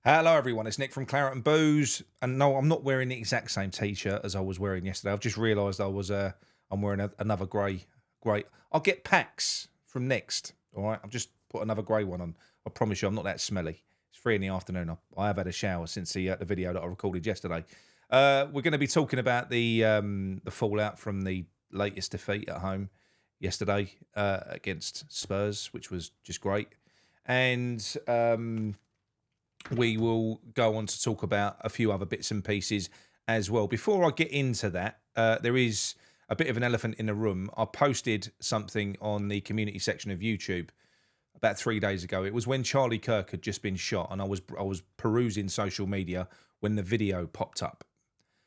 Hello, everyone. It's Nick from Claret and Booze, and no, I'm not wearing the exact same T-shirt as I was wearing yesterday. I've just realised I'm wearing another grey. I'll get packs from Next. All right, I've just put another grey one on. I promise you, I'm not that smelly. It's 3 in the afternoon. I have had a shower since the video that I recorded yesterday. We're going to be talking about the fallout from the latest defeat at home yesterday against Spurs, which was just great, and we will go on to talk about a few other bits and pieces as well. Before I get into that, there is a bit of an elephant in the room. I posted something on the community section of YouTube about 3 days ago. It was when Charlie Kirk had just been shot, and I was perusing social media when the video popped up.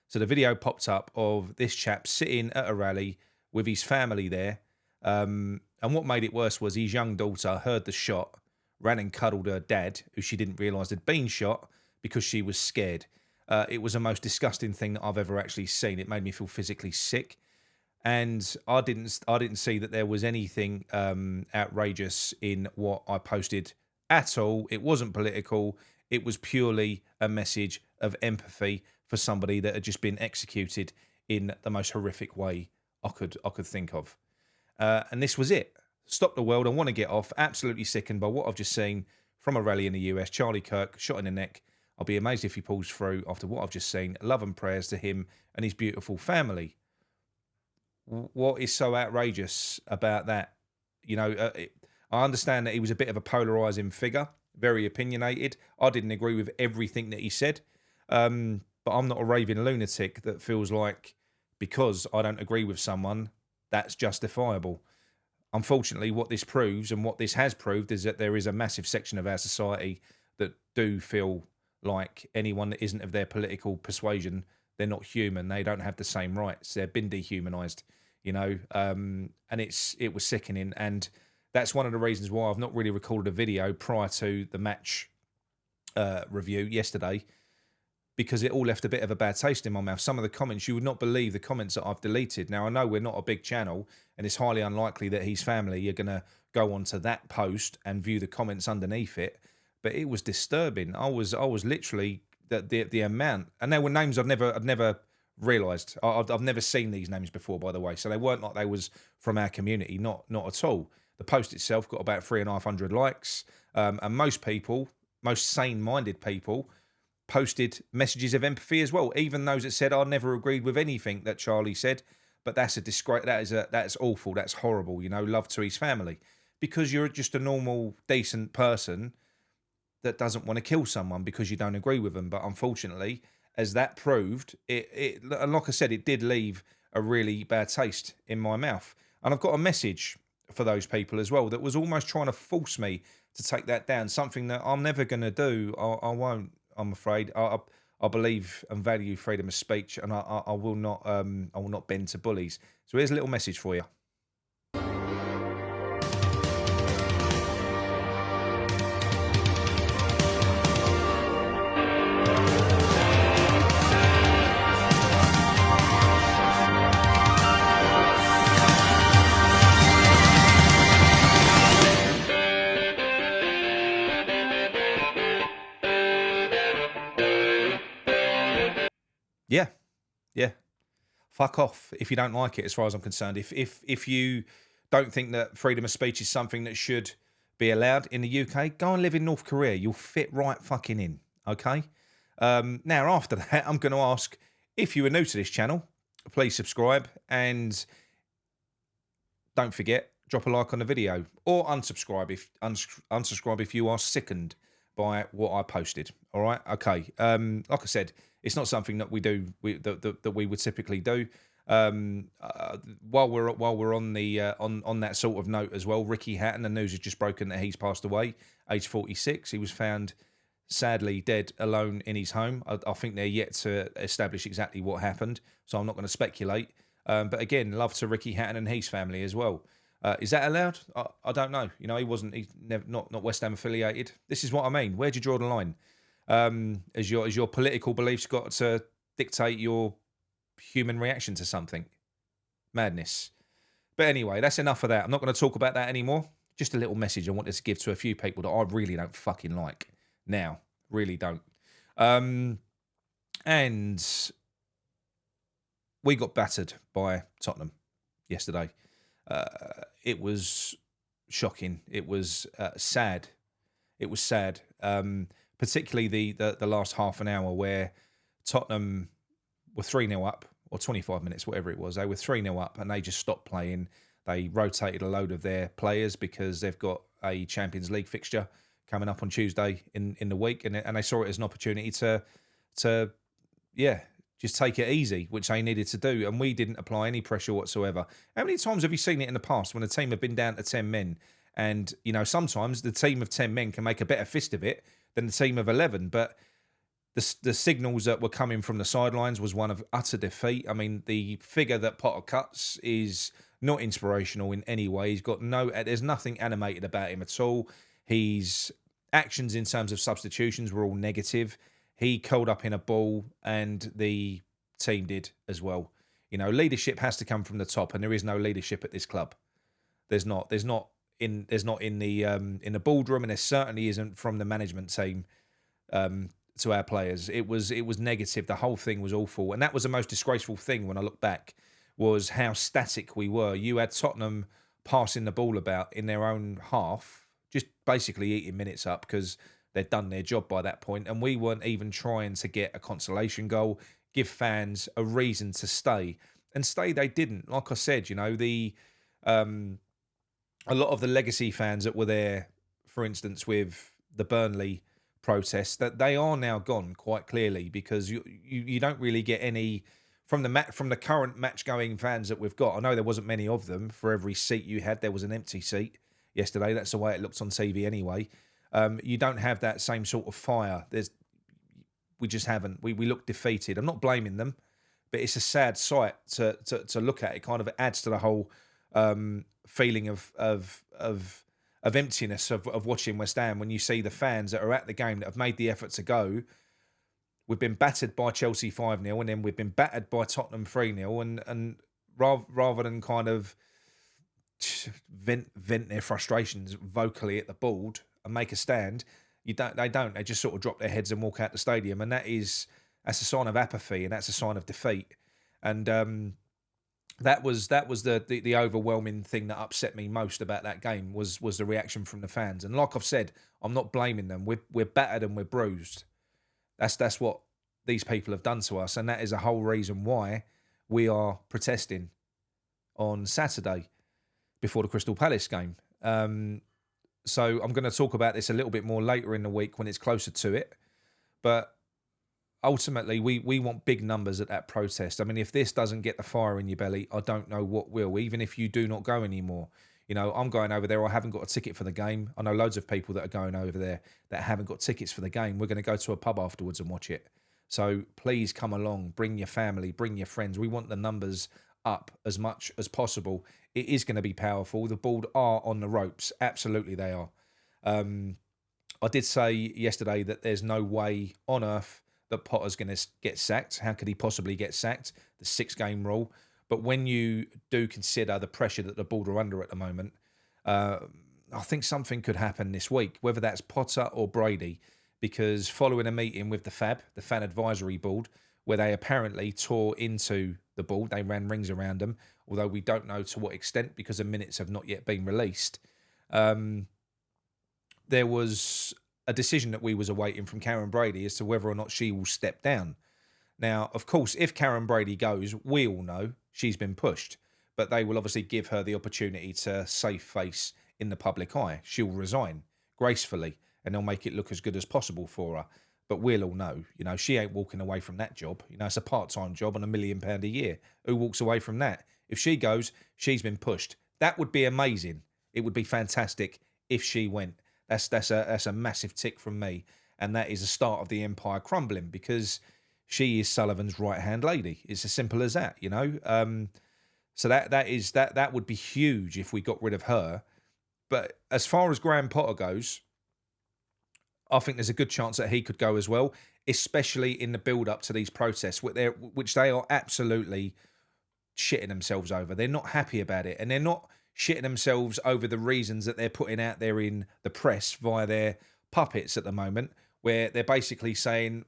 So the video popped up of this chap sitting at a rally with his family there, and what made it worse was his young daughter heard the shot, ran and cuddled her dad, who she didn't realise had been shot, because she was scared. It was the most disgusting thing that I've ever actually seen. It made me feel physically sick, and I didn't see that there was anything outrageous in what I posted at all. It wasn't political. It was purely a message of empathy for somebody that had just been executed in the most horrific way I could think of, and this was it. Stop the world. I want to get off. Absolutely sickened by what I've just seen from a rally in the US. Charlie Kirk shot in the neck. I'll be amazed if he pulls through after what I've just seen. Love and prayers to him and his beautiful family. What is so outrageous about that? You know, I understand that he was a bit of a polarising figure, very opinionated. I didn't agree with everything that he said, but I'm not a raving lunatic that feels like because I don't agree with someone, that's justifiable. Unfortunately, what this proves and what this has proved is that there is a massive section of our society that do feel like anyone that isn't of their political persuasion, they're not human. They don't have the same rights. They've been dehumanised, you know, and it was sickening. And that's one of the reasons why I've not really recorded a video prior to the match review yesterday, because it all left a bit of a bad taste in my mouth. Some of the comments, you would not believe the comments that I've deleted. Now, I know we're not a big channel, and it's highly unlikely that his family are going to go onto that post and view the comments underneath it, but it was disturbing. I was literally, the amount, and there were names I'd never realised. I've never seen these names before, by the way, so they weren't like they was from our community, not at all. The post itself got about 3,500 likes, and most people, most sane-minded people, posted messages of empathy as well, even those that said I never agreed with anything that Charlie said, but that's a disgrace. That's awful. That's horrible. You know, love to his family, because you're just a normal, decent person that doesn't want to kill someone because you don't agree with them. But unfortunately, as that proved, and like I said, it did leave a really bad taste in my mouth. And I've got a message for those people as well that was almost trying to force me to take that down. Something that I'm never going to do. I won't. I'm afraid. I believe and value freedom of speech, and I will not bend to bullies. So here's a little message for you. Yeah. Fuck off if you don't like it, as far as I'm concerned. If you don't think that freedom of speech is something that should be allowed in the UK, go and live in North Korea. You'll fit right fucking in, okay? Now, after that, I'm going to ask, if you are new to this channel, please subscribe, and don't forget, drop a like on the video, or unsubscribe if you are sickened by what I posted. All right, okay. Like I said, it's not something that we do that we would typically do. While we're on the on that sort of note as well, Ricky Hatton, the news has just broken that he's passed away, age 46. He was found sadly dead alone in his home. I think they're yet to establish exactly what happened, so I'm not going to speculate. But again, love to Ricky Hatton and his family as well. Is that allowed? I don't know. You know, he's never, not West Ham affiliated. This is what I mean. Where do you draw the line? Has your political beliefs got to dictate your human reaction to something? Madness. But anyway, that's enough of that. I'm not going to talk about that anymore. Just a little message I wanted to give to a few people that I really don't fucking like. Now, really don't. And we got battered by Tottenham yesterday. It was shocking. It was sad. It was sad, particularly the last half an hour where Tottenham were 3-0 up, or 25 minutes, whatever it was. They were 3-0 up and they just stopped playing. They rotated a load of their players because they've got a Champions League fixture coming up on Tuesday in the week, and they saw it as an opportunity to just take it easy, which they needed to do, and we didn't apply any pressure whatsoever. How many times have you seen it in the past when a team have been down to 10 men, and sometimes the team of 10 men can make a better fist of it than the team of 11, but the signals that were coming from the sidelines was one of utter defeat. I mean, the figure that Potter cuts is not inspirational in any way. There's nothing animated about him at all. His actions in terms of substitutions were all negative. He curled up in a ball, and the team did as well. Leadership has to come from the top, and there is no leadership at this club. There's not in the boardroom, and there certainly isn't from the management team to our players. It was negative. The whole thing was awful, and that was the most disgraceful thing when I look back, was how static we were. You had Tottenham passing the ball about in their own half, just basically eating minutes up because they'd done their job by that point, and we weren't even trying to get a consolation goal, give fans a reason to stay. And stay they didn't. Like I said, a lot of the legacy fans that were there, for instance, with the Burnley protests, that they are now gone quite clearly, because you don't really get any from the current match-going fans that we've got. I know there wasn't many of them. For every seat you had, there was an empty seat yesterday. That's the way it looked on TV anyway. You don't have that same sort of fire. We just haven't. We look defeated. I'm not blaming them, but it's a sad sight to look at. It kind of adds to the whole feeling of emptiness of watching West Ham when you see the fans that are at the game that have made the effort to go. We've been battered by Chelsea 5-0, and then we've been battered by Tottenham 3-0, and rather than kind of vent their frustrations vocally at the board and make a stand, they just sort of drop their heads and walk out the stadium, and that's a sign of apathy, and that's a sign of defeat. And that was the overwhelming thing that upset me most about that game was the reaction from the fans. And like I've said, I'm not blaming them. We're battered and we're bruised. That's what these people have done to us, and that is a whole reason why we are protesting on Saturday before the Crystal Palace game. So I'm going to talk about this a little bit more later in the week when it's closer to it. But ultimately, we want big numbers at that protest. I mean, if this doesn't get the fire in your belly, I don't know what will, even if you do not go anymore. I'm going over there. I haven't got a ticket for the game. I know loads of people that are going over there that haven't got tickets for the game. We're going to go to a pub afterwards and watch it. So please come along. Bring your family. Bring your friends. We want the numbers up as much as possible. It is going to be powerful. The board are on the ropes. Absolutely they are. I did say yesterday that there's no way on earth that Potter's going to get sacked. How could he possibly get sacked? The 6-game rule. But when you do consider the pressure that the board are under at the moment, I think something could happen this week, whether that's Potter or Brady, because following a meeting with the Fan Advisory Board, where they apparently tore into the board, they ran rings around them, although we don't know to what extent because the minutes have not yet been released. There was a decision that we was awaiting from Karen Brady as to whether or not she will step down. Now, of course, if Karen Brady goes, we all know she's been pushed, but they will obviously give her the opportunity to save face in the public eye. She'll resign gracefully, and they'll make it look as good as possible for her. But we'll all know, she ain't walking away from that job. It's a part-time job on £1 million a year. Who walks away from that? If she goes, she's been pushed. That would be amazing. It would be fantastic if she went. That's a massive tick from me, and that is the start of the empire crumbling, because she is Sullivan's right-hand lady. It's as simple as that, So that would be huge if we got rid of her. But as far as Graham Potter goes, I think there's a good chance that he could go as well, especially in the build-up to these protests, which they are absolutely shitting themselves over. They're not happy about it, and they're not shitting themselves over the reasons that they're putting out there in the press via their puppets at the moment. where they're basically saying,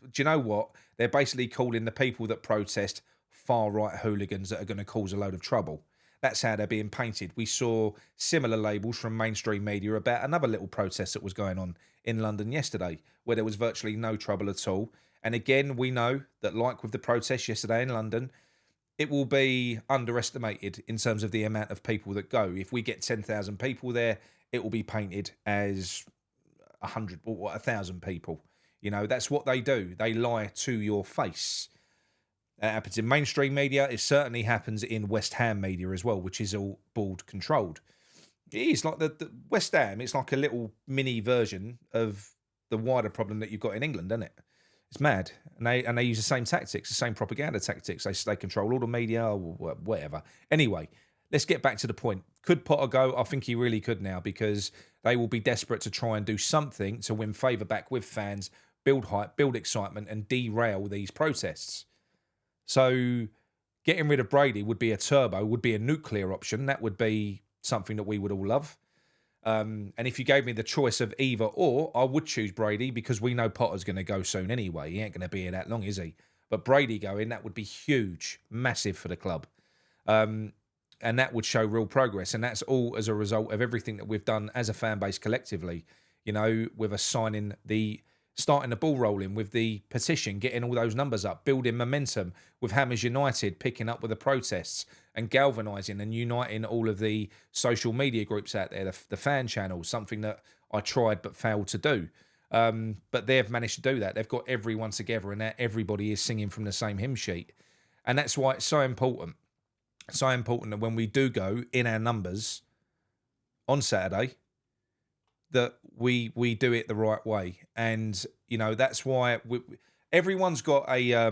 do you know what? They're basically calling the people that protest far-right hooligans that are going to cause a load of trouble. That's how they're being painted. We saw similar labels from mainstream media about another little protest that was going on in London yesterday, where there was virtually no trouble at all. And again, we know that, like with the protest yesterday in London, it will be underestimated in terms of the amount of people that go. If we get 10,000 people there, it will be painted as 100 or 1,000 people. You know, that's what they do. They lie to your face. It happens in mainstream media. It certainly happens in West Ham media as well, which is all board controlled. It is like the West Ham. It's like a little mini version of the wider problem that you've got in England, isn't it? It's mad, and they use the same tactics, the same propaganda tactics. They control all the media, or whatever. Anyway, let's get back to the point. Could Potter go? I think he really could now, because they will be desperate to try and do something to win favour back with fans, build hype, build excitement, and derail these protests. So getting rid of Brady would be a turbo, would be a nuclear option. That would be something that we would all love. And if you gave me the choice of either or, I would choose Brady, because we know Potter's going to go soon anyway. He ain't going to be here that long, is he? But Brady going, that would be huge, massive for the club. And that would show real progress. And that's all as a result of everything that we've done as a fan base collectively, you know, with us starting the ball rolling with the petition, getting all those numbers up, building momentum with Hammers United, picking up with the protests and galvanising and uniting all of the social media groups out there, the fan channels, something that I tried but failed to do. But they've managed to do that. They've got everyone together, and now everybody is singing from the same hymn sheet. And that's why it's so important. So important that when we do go in our numbers on Saturday, that we do it the right way. And, you know, that's why everyone's got their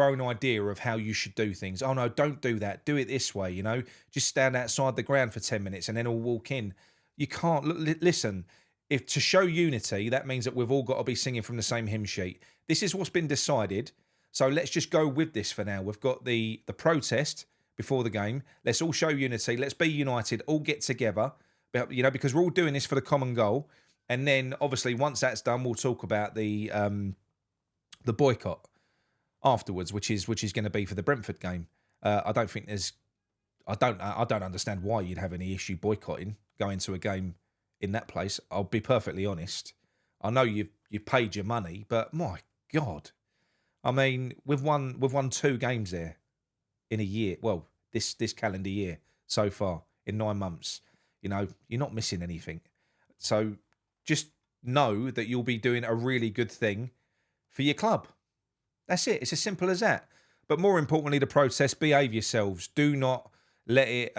own idea of how you should do things. Oh, no, don't do that. Do it this way, you know. Just stand outside the ground for 10 minutes and then all walk in. You can't. Listen, if to show unity, that means that we've all got to be singing from the same hymn sheet. This is what's been decided. So let's just go with this for now. We've got the protest before the game. Let's all show unity. Let's be united. All get together. You know, because we're all doing this for the common goal. And then, obviously, once that's done, we'll talk about the boycott afterwards, which is going to be for the Brentford game. I don't think I don't understand why you'd have any issue boycotting going to a game in that place. I'll be perfectly honest. I know you've paid your money, but my God, I mean, we've won 2 games there in a year. Well, this calendar year so far in 9 months. You know, you're not missing anything. So just know that you'll be doing a really good thing for your club. That's it. It's as simple as that. But more importantly, the protest, behave yourselves. Do not let it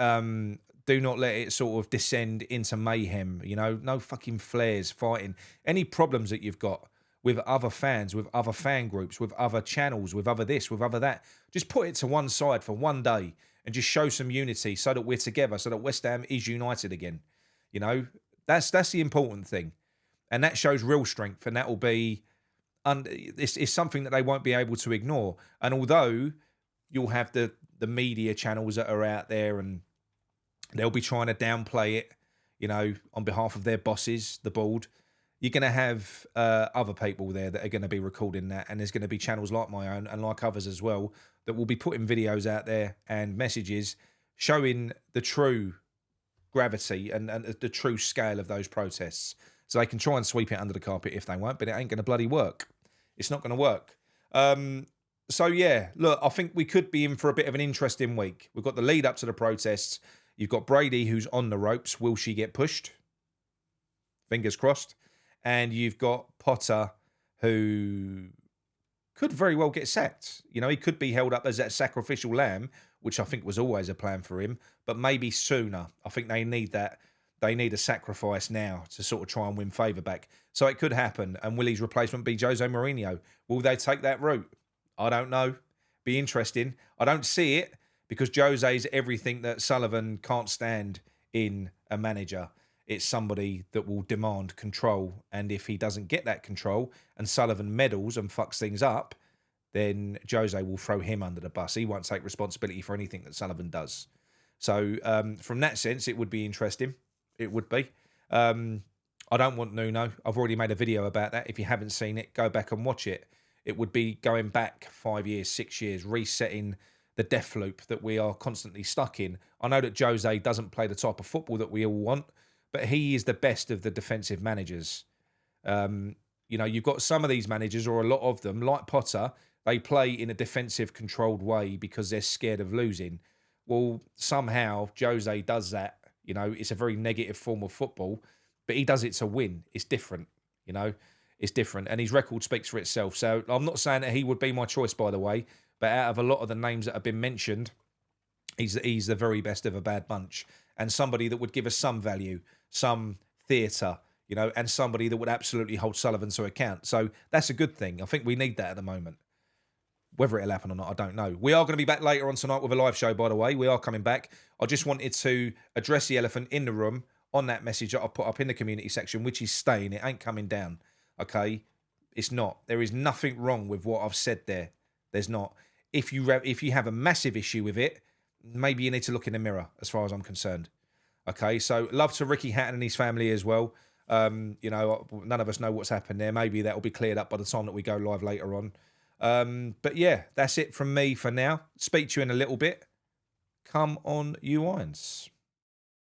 sort of descend into mayhem. You know, no fucking flares, fighting. Any problems that you've got with other fans, with other fan groups, with other channels, with other this, with other that, just put it to one side for one day and just show some unity so that we're together, so that West Ham is united again. You know, that's the important thing. And that shows real strength, and that will be... it's something that they won't be able to ignore. And although you'll have the media channels that are out there and they'll be trying to downplay it, you know, on behalf of their bosses, the board, you're going to have other people there that are going to be recording that. And there's going to be channels like my own and like others as well that will be putting videos out there and messages showing the true gravity and the true scale of those protests. So they can try and sweep it under the carpet if they want, but it ain't going to bloody work. It's not going to work. So, yeah, look, I think we could be in for a bit of an interesting week. We've got the lead up to the protests. You've got Brady, who's on the ropes. Will she get pushed? Fingers crossed. And you've got Potter, who could very well get sacked. You know, he could be held up as that sacrificial lamb, which I think was always a plan for him, but maybe sooner. I think they need that. They need a sacrifice now to sort of try and win favour back. So it could happen. And will his replacement be Jose Mourinho? Will they take that route? I don't know. Be interesting. I don't see it because Jose is everything that Sullivan can't stand in a manager. It's somebody that will demand control. And if he doesn't get that control and Sullivan meddles and fucks things up, then Jose will throw him under the bus. He won't take responsibility for anything that Sullivan does. So from that sense, it would be interesting. It would be. I don't want Nuno. I've already made a video about that. If you haven't seen it, go back and watch it. It would be going back 5 years, 6 years, resetting the death loop that we are constantly stuck in. I know that Jose doesn't play the type of football that we all want, but he is the best of the defensive managers. You've got some of these managers, or a lot of them, like Potter, they play in a defensive controlled way because they're scared of losing. Well, somehow Jose does that. It's a very negative form of football, but he does it to win. It's different, you know, it's different. And his record speaks for itself. So I'm not saying that he would be my choice, by the way, but out of a lot of the names that have been mentioned, he's the very best of a bad bunch, and somebody that would give us some value, some theatre, and somebody that would absolutely hold Sullivan to account. So that's a good thing. I think we need that at the moment. Whether it'll happen or not, I don't know. We are going to be back later on tonight with a live show, by the way. We are coming back. I just wanted to address the elephant in the room on that message that I put up in the community section, which is staying. It ain't coming down, okay? It's not. There is nothing wrong with what I've said there. There's not. If you have a massive issue with it, maybe you need to look in the mirror, as far as I'm concerned. Okay, so love to Ricky Hatton and his family as well. None of us know what's happened there. Maybe that will be cleared up by the time that we go live later on. But yeah, that's it from me for now. Speak to you in a little bit. Come on, you irons.